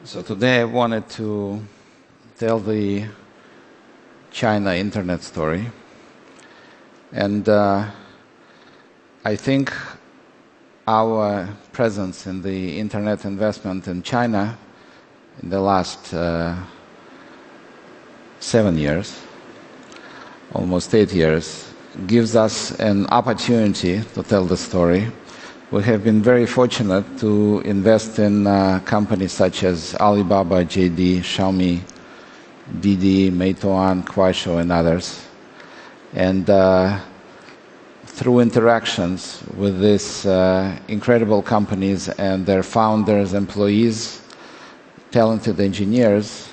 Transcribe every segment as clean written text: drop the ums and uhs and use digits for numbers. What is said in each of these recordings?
So today I wanted to tell the China internet story. And I think our presence in the internet investment in China in the last 7 years, almost 8 years, gives us an opportunity to tell the story. We have been very fortunate to invest in companies such as Alibaba, JD, Xiaomi, Didi, Meituan, Kuaishou, and others. And through interactions with these incredible companies and their founders, employees, talented engineers,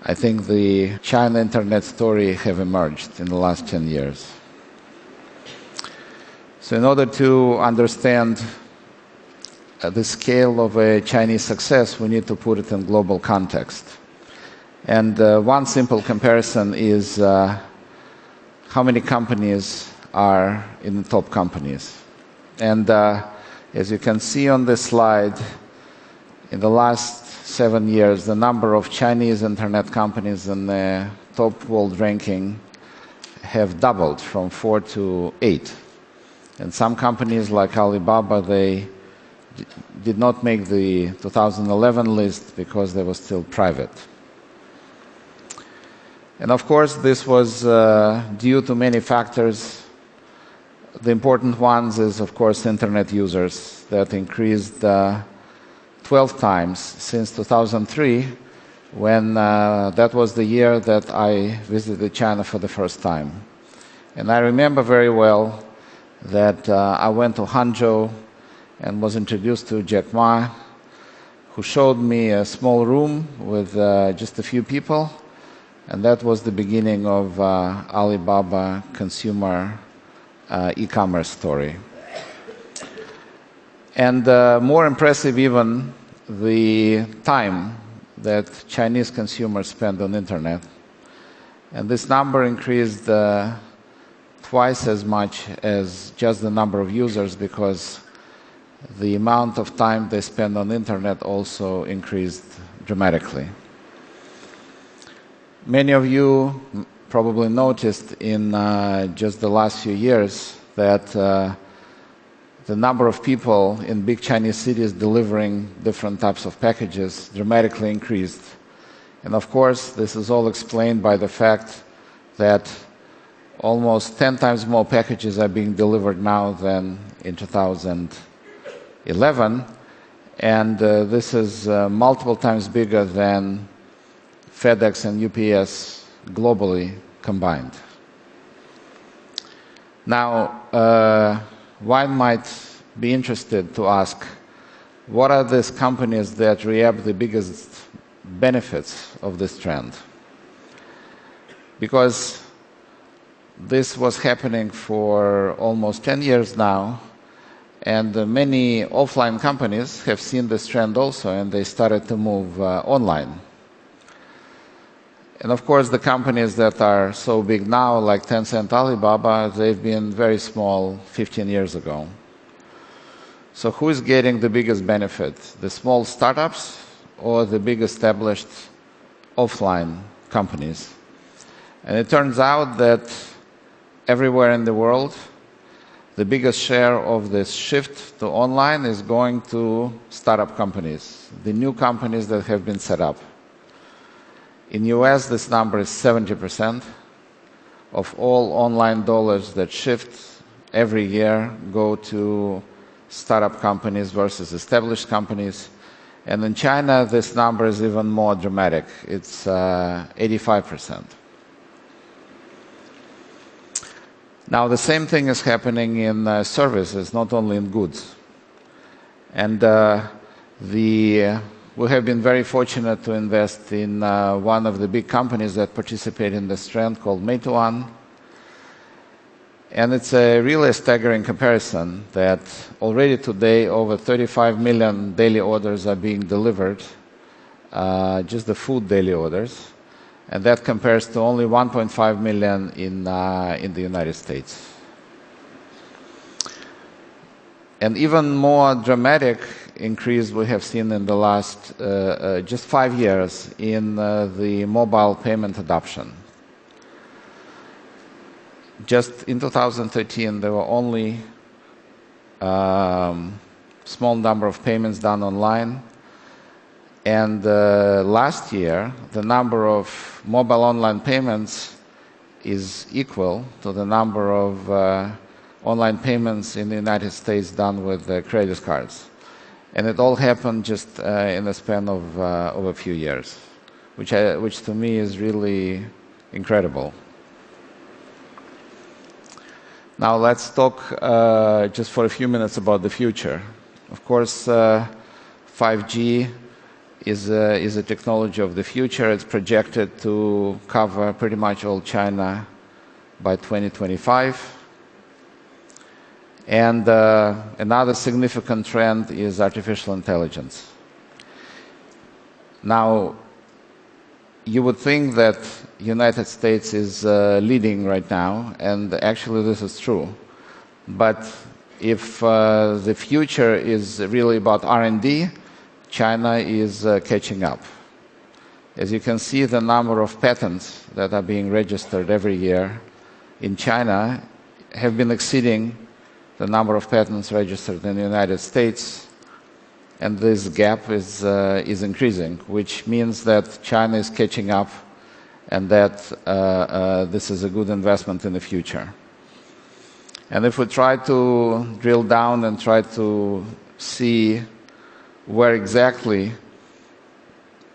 I think the China internet story have emerged in the last 10 years. So in order to understand the scale of a Chinese success, we need to put it in global context. And one simple comparison is how many companies are in the top companies. And as you can see on this slide, in the last 7 years, the number of Chinese internet companies in the top world ranking have doubled from 4 to 8. And some companies like Alibaba, they did not make the 2011 list because they were still private. And of course, this was due to many factors. The important ones is, of course, internet users that increased 12 times since 2003, when that was the year that I visited China for the first time. And I remember very well that I went to Hangzhou and was introduced to Jack Ma, who showed me a small room with just a few people, and that was the beginning of Alibaba consumer e-commerce story. And more impressive even, the time that Chinese consumers spend on internet. And this number increased twice as much as just the number of users, because the amount of time they spend on internet also increased dramatically. Many of you probably noticed in just the last few years that the number of people in big Chinese cities delivering different types of packages dramatically increased. And of course, this is all explained by the fact that almost 10 times more packages are being delivered now than in 2011, and this is multiple times bigger than FedEx and UPS globally combined. Now, one might be interested to ask, what are these companies that reap the biggest benefits of this trend? Because this was happening for almost 10 years now, and many offline companies have seen this trend also, and they started to move online. And of course, the companies that are so big now, like Tencent, Alibaba, they've been very small 15 years ago. So who is getting the biggest benefit? The small startups or the big established offline companies? And it turns out that everywhere in the world, the biggest share of this shift to online is going to startup companies, the new companies that have been set up. In the US, this number is 70% of all online dollars that shift every year go to startup companies versus established companies. And in China, this number is even more dramatic. It's 85%. Now, the same thing is happening in services, not only in goods. And we have been very fortunate to invest in one of the big companies that participate in this trend called Meituan. And it's a really staggering comparison that already today over 35 million daily orders are being delivered, just the food daily orders. And that compares to only 1.5 million in the United States. And even more dramatic increase we have seen in the last just 5 years in the mobile payment adoption. Just in 2013, there were only small number of payments done online. And last year, the number of mobile online payments is equal to the number of online payments in the United States done with credit cards. And it all happened just in the span of a few years, which to me is really incredible. Now let's talk just for a few minutes about the future. Of course, 5G is a technology of the future. It's projected to cover pretty much all China by 2025. And another significant trend is artificial intelligence. Now, you would think that the United States is leading right now, and actually this is true. But if the future is really about R&D, China is catching up. As you can see, the number of patents that are being registered every year in China have been exceeding the number of patents registered in the United States, and this gap is increasing, which means that China is catching up and that this is a good investment in the future. And if we try to drill down and try to see where exactly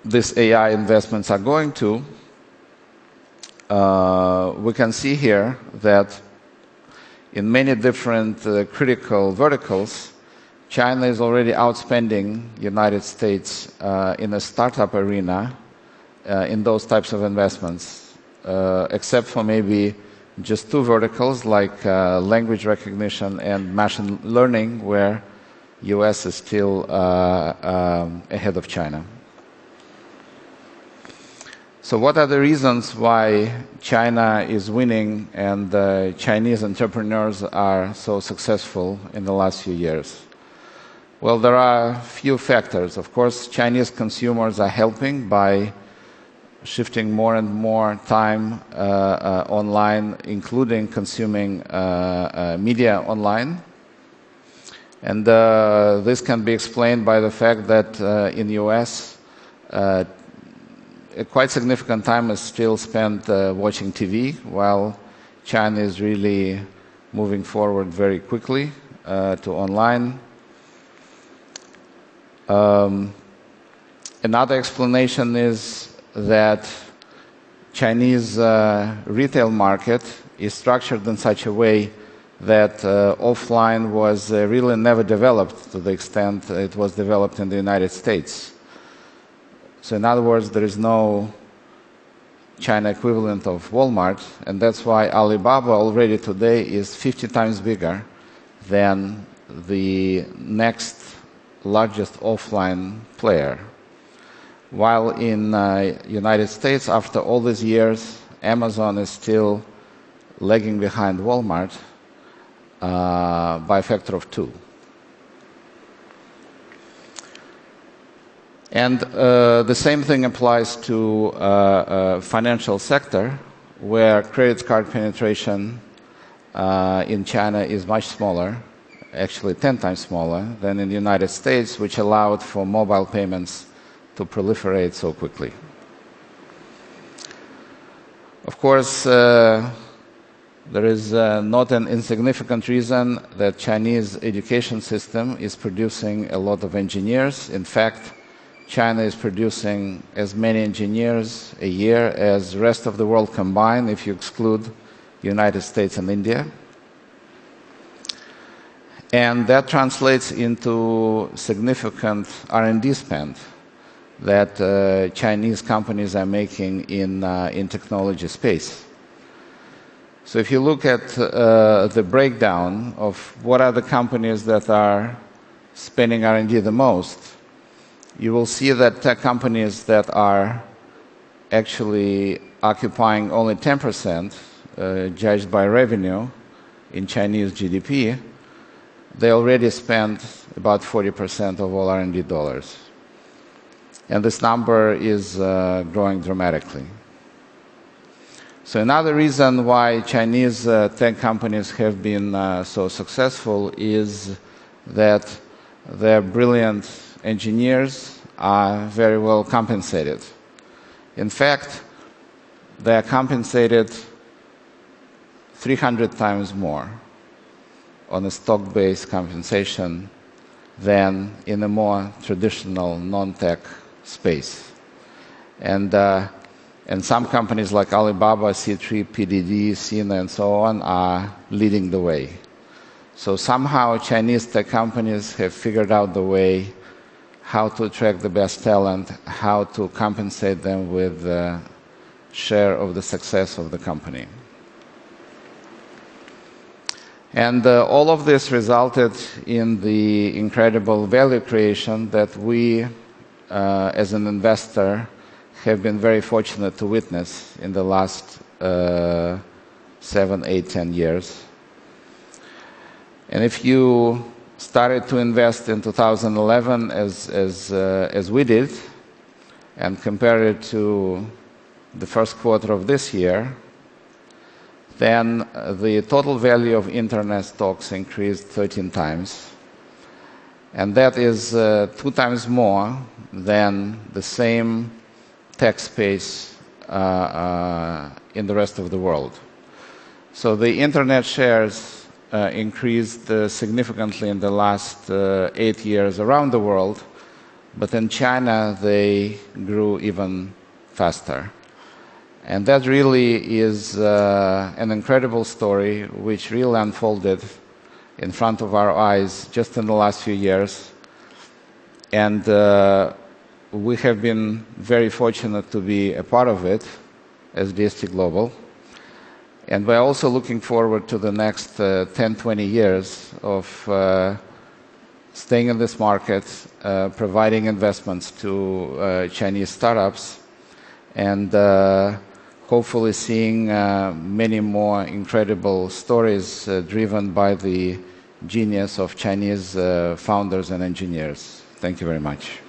these AI investments are going to, we can see here that in many different critical verticals, China is already outspending the United States in a startup arena in those types of investments, except for maybe just two verticals like language recognition and machine learning, where US is still ahead of China. So what are the reasons why China is winning and Chinese entrepreneurs are so successful in the last few years? Well, there are a few factors. Of course, Chinese consumers are helping by shifting more and more time online, including consuming media online. And this can be explained by the fact that in the US, a quite significant time is still spent watching TV, while China is really moving forward very quickly to online. Another explanation is that Chinese retail market is structured in such a way that offline was really never developed to the extent it was developed in the United States. So in other words, there is no China equivalent of Walmart, and that's why Alibaba already today is 50 times bigger than the next largest offline player. While in the United States, after all these years, Amazon is still lagging behind Walmart by a factor of 2. And the same thing applies to financial sector, where credit card penetration in China is much smaller, actually 10 times smaller than in the United States, which allowed for mobile payments to proliferate so quickly. Of course, there is not an insignificant reason that Chinese education system is producing a lot of engineers. In fact, China is producing as many engineers a year as the rest of the world combined, if you exclude the United States and India. And that translates into significant R&D spend that Chinese companies are making in technology space. So if you look at the breakdown of what are the companies that are spending R&D the most, you will see that tech companies that are actually occupying only 10%, judged by revenue in Chinese GDP, they already spend about 40% of all R&D dollars. And this number is growing dramatically. So another reason why Chinese tech companies have been so successful is that their brilliant engineers are very well compensated. In fact, they are compensated 300 times more on a stock-based compensation than in a more traditional non-tech space. And some companies like Alibaba, C3, PDD, Sina, and so on are leading the way. So somehow Chinese tech companies have figured out the way how to attract the best talent, how to compensate them with a share of the success of the company. And all of this resulted in the incredible value creation that we, as an investor, have been very fortunate to witness in the last 7, 8, 10 years. And if you started to invest in 2011 as we did, and compare it to the first quarter of this year, then the total value of internet stocks increased 13 times. And that is 2 times more than the same tech space in the rest of the world. So the internet shares increased significantly in the last 8 years around the world, but in China they grew even faster. And that really is an incredible story which really unfolded in front of our eyes just in the last few years. And we have been very fortunate to be a part of it as DST Global. And we're also looking forward to the next 10, 20 years of staying in this market, providing investments to Chinese startups, and hopefully seeing many more incredible stories driven by the genius of Chinese founders and engineers. Thank you very much.